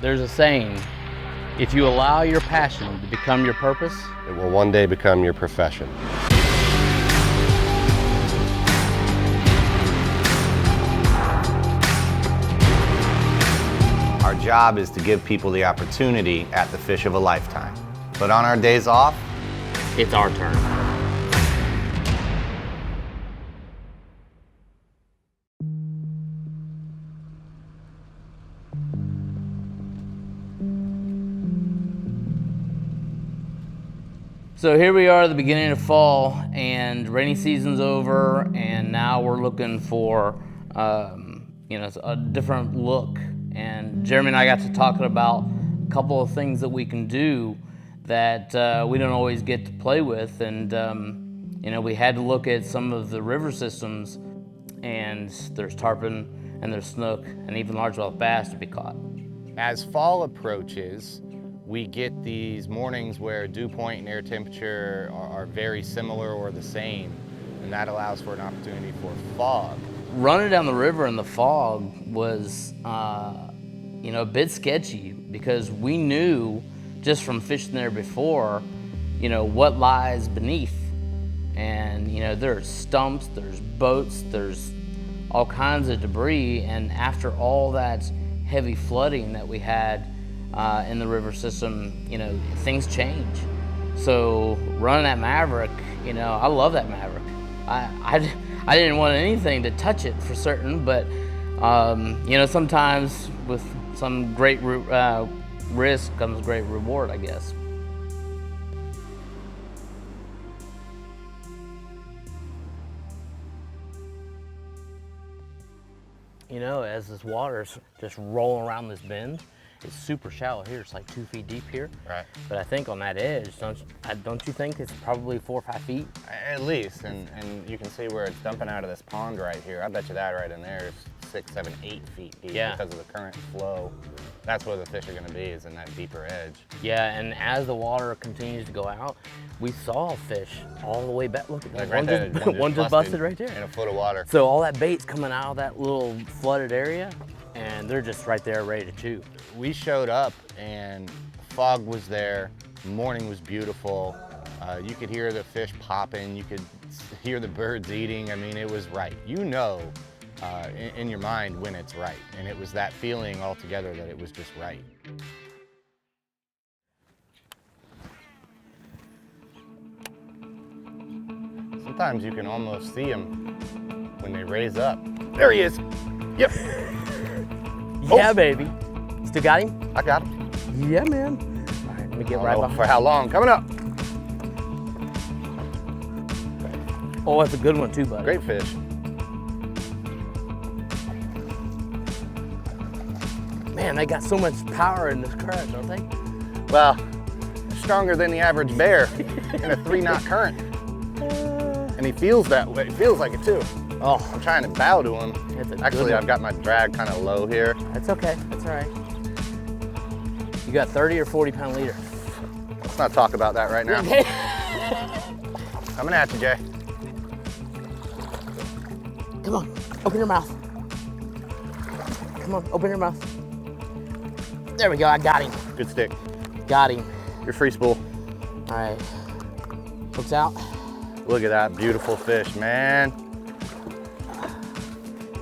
There's a saying, if you allow your passion to become your purpose, it will one day become your profession. Our job is to give people the opportunity at the fish of a lifetime. But on our days off, it's our turn. So here we are at the beginning of fall, and rainy season's over, and now we're looking for a different look. And Jeremy and I got to talking about a couple of things that we can do that we don't always get to play with, and we had to look at some of the river systems, and there's tarpon and there's snook and even largemouth bass to be caught. As fall approaches, we get these mornings where dew point and air temperature are very similar or the same, and that allows for an opportunity for fog. Running down the river in the fog was a bit sketchy, because we knew just from fishing there before, what lies beneath. And there's stumps, there's boats, there's all kinds of debris, and after all that heavy flooding that we had in the river system, things change. So running that Maverick, I love that Maverick. I didn't want anything to touch it for certain, but sometimes with some great risk comes great reward, I guess. As this water's just rolling around this bend, it's super shallow here. It's like 2 feet deep here. Right. But I think on that edge, don't you think it's probably 4 or 5 feet? At least, and you can see where it's dumping out of this pond right here. I bet you that right in there is 6, 7, 8 feet deep. Yeah. Because of the current flow. That's where the fish are gonna be, is in that deeper edge. Yeah, and as the water continues to go out, we saw fish all the way back. Look at that, Like one just busted right there. In a foot of water. So all that bait's coming out of that little flooded area, and they're just right there ready to chew. We showed up and fog was there, morning was beautiful. You could hear the fish popping, you could hear the birds eating. I mean, it was right. In your mind when it's right. And it was that feeling altogether that it was just right. Sometimes you can almost see them when they raise up. There he is. Yep. Yeah, baby. Still got him? I got him. Yeah, man. All right, let me get right behind. For how long? Coming up. Oh, that's a good one too, buddy. Great fish. Man, they got so much power in this current, don't they? Well, stronger than the average bear in a 3-knot current. And he feels that way. He feels like it too. Oh, I'm trying to bow to him. Actually, I've got my drag kind of low here. That's okay. That's all right. You got 30 or 40 pound leader? Let's not talk about that right now. Okay. Coming at you, Jay. Come on, open your mouth. Come on, open your mouth. There we go, I got him. Good stick. Got him. Your free spool. All right, hooks out. Look at that beautiful fish, man.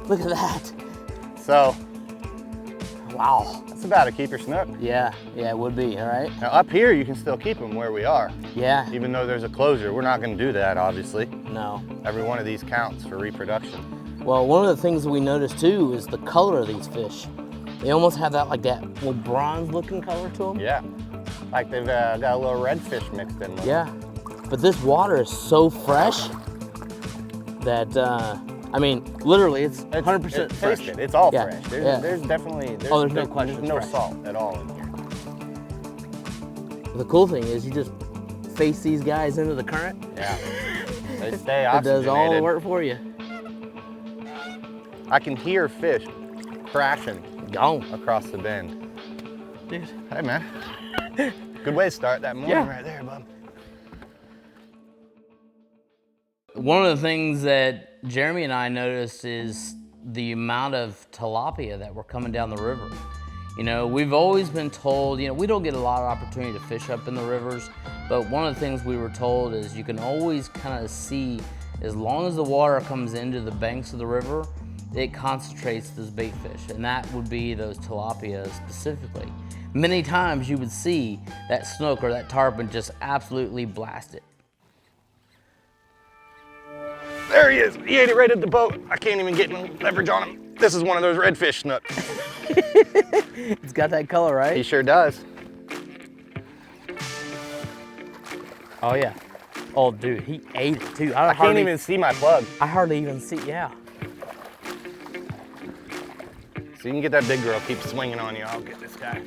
Look at that. So, wow. that's about to keep your snook. Yeah, it would be, all right? Now up here, you can still keep them where we are. Yeah. Even though there's a closure, we're not gonna do that, obviously. No. Every one of these counts for reproduction. Well, one of the things that we noticed too is the color of these fish. They almost have that little bronze looking color to them. Yeah, like they've got a little redfish mixed in with them. Yeah, but this water is so fresh that, literally it's 100% fresh. Taste it, it's all Yeah, fresh. yeah. There's definitely, there's no question There's no it's fresh. salt at all in here. The cool thing is you just face these guys into the current. Yeah, they stay It oxygenated. does all the work for you. I can hear fish crashing Gone. across the bend. Dude. Hey, man. Good way to start that morning right there, bub. One of the things that Jeremy and I noticed is the amount of tilapia that were coming down the river. You know, we've always been told, you know, we don't get a lot of opportunity to fish up in the rivers, but one of the things we were told is you can always kind of see, as long as the water comes into the banks of the river, it concentrates those bait fish, and that would be those tilapia specifically. Many times you would see that snook or that tarpon just absolutely blast it. There he is. He ate it right at the boat. I can't even get any leverage on him. This is one of those redfish snooks. It's got that color, right? He sure does. Oh yeah. Oh dude, he ate it too. I can't even see my plug. I hardly even see, yeah. So you can get that big girl, keep swinging on you. I'll get this guy.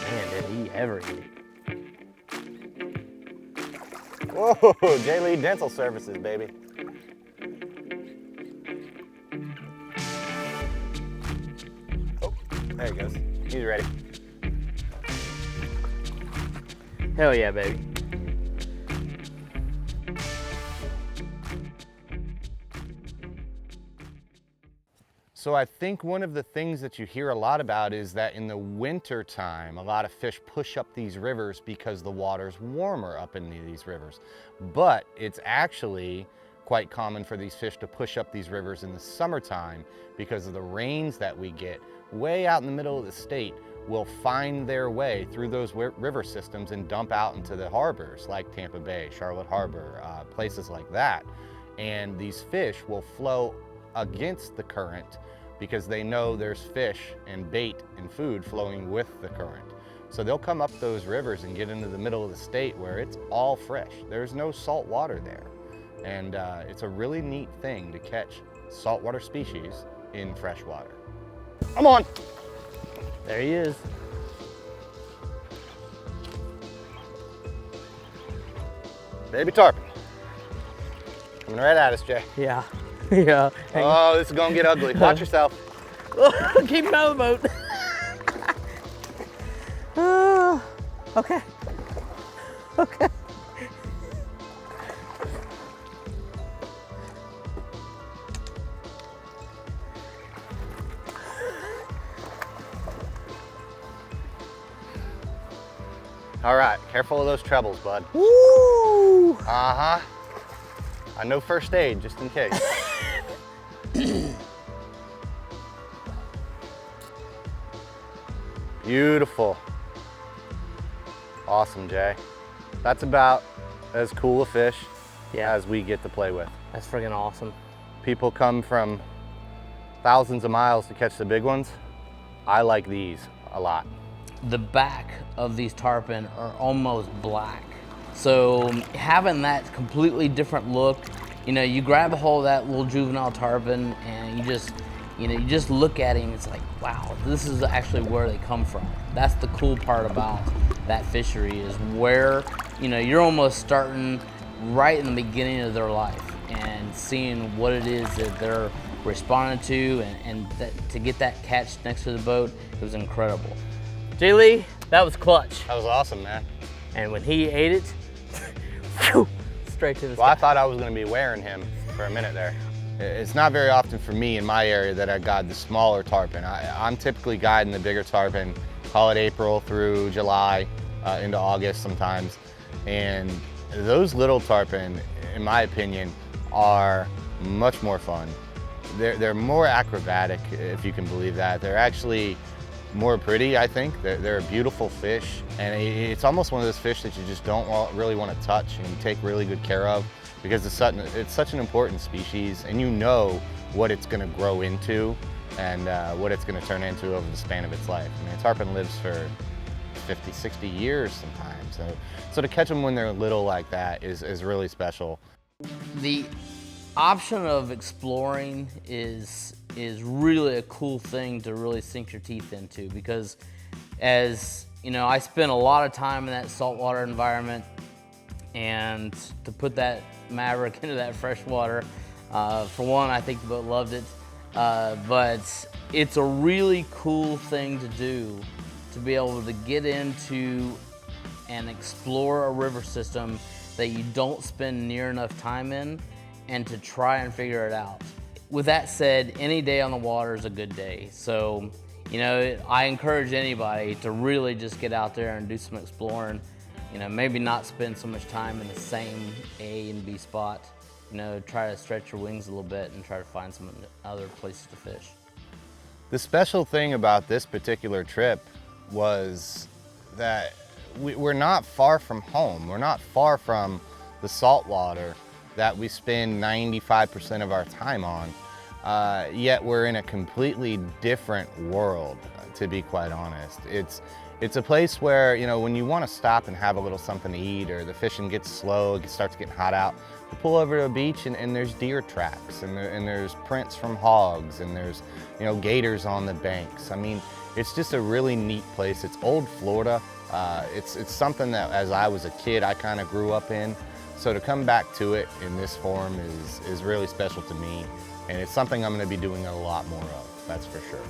Man, did he ever eat it. Whoa, J-Lee Dental Services, baby. Oh, there he goes. He's ready. Hell yeah, baby. So I think one of the things that you hear a lot about is that in the winter time, a lot of fish push up these rivers because the water's warmer up in these rivers. But it's actually quite common for these fish to push up these rivers in the summertime because of the rains that we get way out in the middle of the state will find their way through those river systems and dump out into the harbors like Tampa Bay, Charlotte Harbor, places like that. And these fish will flow against the current because they know there's fish and bait and food flowing with the current. So they'll come up those rivers and get into the middle of the state where it's all fresh. There's no salt water there. And it's a really neat thing to catch saltwater species in freshwater. Come on. There he is. Baby tarpon. Coming right at us, Jay. Yeah. Yeah. Oh, this is gonna get ugly. Watch yourself. Keep him out of the boat. Okay. Okay. All right, careful of those trebles, bud. Woo! Uh-huh. I know first aid, just in case. Beautiful. Awesome, Jay. That's about as cool a fish as we get to play with. That's friggin' awesome. People come from thousands of miles to catch the big ones. I like these a lot. The back of these tarpon are almost black. So having that completely different look, you know, you grab a hold of that little juvenile tarpon and you just look at him, it's like, wow, this is actually where they come from. That's the cool part about that fishery is where, you know, you're almost starting right in the beginning of their life and seeing what it is that they're responding to and to get that catch next to the boat, it was incredible. J-Lee, that was clutch. That was awesome, man. And when he ate it, straight to the sky. Well, I thought I was gonna be wearing him for a minute there. It's not very often for me in my area that I guide the smaller tarpon. I'm typically guiding the bigger tarpon, call it April through July, into August sometimes. And those little tarpon, in my opinion, are much more fun. They're more acrobatic, if you can believe that. They're actually more pretty, I think. They're a beautiful fish, and it's almost one of those fish that you just don't really want to touch and you take really good care of because it's such an important species, and you know what it's going to grow into and what it's going to turn into over the span of its life. I mean, a tarpon lives for 50, 60 years sometimes. So to catch them when they're little like that is really special. The option of exploring is really a cool thing to really sink your teeth into because, as you know, I spent a lot of time in that saltwater environment, and to put that Maverick into that freshwater, for one, I think the boat loved it, but it's a really cool thing to do, to be able to get into and explore a river system that you don't spend near enough time in, and to try and figure it out. With that said, any day on the water is a good day. So, you know, I encourage anybody to really just get out there and do some exploring. You know, maybe not spend so much time in the same A and B spot. You know, try to stretch your wings a little bit and try to find some other places to fish. The special thing about this particular trip was that we're not far from home. We're not far from the saltwater that we spend 95% of our time on. Yet we're in a completely different world, to be quite honest. It's a place where, you know, when you want to stop and have a little something to eat, or the fishing gets slow, it starts getting hot out, you pull over to a beach and there's deer tracks, and there's prints from hogs, and there's, you know, gators on the banks. I mean, it's just a really neat place. It's old Florida. It's something that as I was a kid, I kind of grew up in. So to come back to it in this form is really special to me. And it's something I'm going to be doing a lot more of, that's for sure.